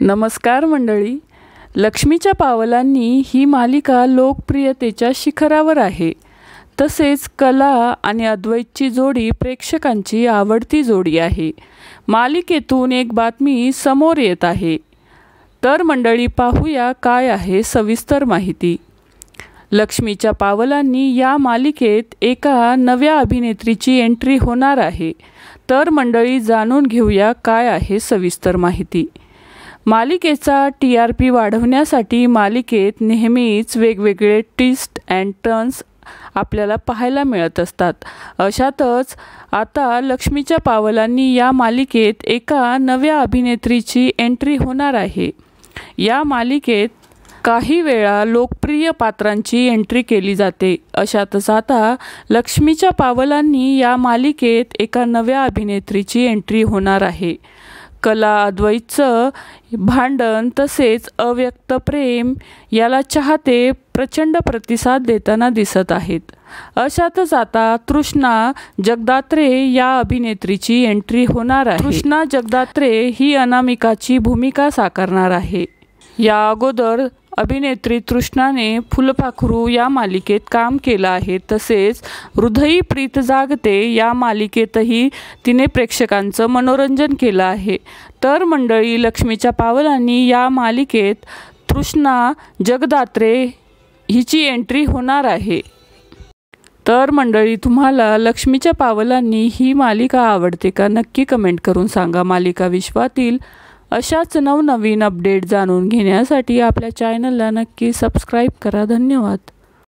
नमस्कार मंडळी, लक्ष्मीच्या पावलांनी ही मालिका लोकप्रियतेच्या शिखरावर आहे. तसेच कला आणि अद्वैतची जोडी प्रेक्षकांची आवडती जोडी आहे. मालिकेतून एक बातमी समोर येत आहे. तर मंडळी, पाहूया काय आहे सविस्तर माहिती. लक्ष्मीच्या पावलांनी या मालिकेत एका नव्या अभिनेत्रीची एंट्री होणार आहे. तर मंडळी, जाणून घेऊया काय आहे सविस्तर माहिती. मालिकेचा TRP वाढवण्यासाठी मालिकेत नेहमीच वेगवेगळे ट्विस्ट अँड टर्न्स आपल्याला पाहायला मिळत असतात. अशातच आता लक्ष्मीच्या पावलांनी या मालिकेत एका नव्या अभिनेत्रीची एंट्री होणार आहे. या मालिकेत काही वेळा लोकप्रिय पात्रांची एंट्री केली जाते. अशातच आता लक्ष्मीच्या पावलांनी या मालिकेत एका नव्या अभिनेत्रीची एंट्री होणार आहे. कला अद्वैतचं भांडण तसेच अव्यक्त प्रेम याला चाहते प्रचंड प्रतिसाद देताना दिसत आहेत. अशातच आता तृष्णा जगदात्रे या अभिनेत्रीची एंट्री होणार आहे. तृष्णा जगदात्रे ही अनामिकाची भूमिका साकारणार आहे. या अगोदर अभिनेत्री तृष्णाने फुलपाखरू या मालिकेत काम केलं आहे. तसेच हृदयी प्रीत जागते या मालिकेतही तिने प्रेक्षकांचं मनोरंजन केलं आहे. तर मंडळी, लक्ष्मीच्या पावलांनी या मालिकेत तृष्णा जगदात्रे हिची एंट्री होणार आहे. तर मंडळी, तुम्हाला लक्ष्मीच्या पावलांनी ही मालिका आवडते का? नक्की कमेंट करून सांगा. मालिका विश्वातील अशाच नवनवीन अपडेट जाणून घेण्यासाठी आपल्या चॅनलला नक्की सबस्क्राईब करा. धन्यवाद.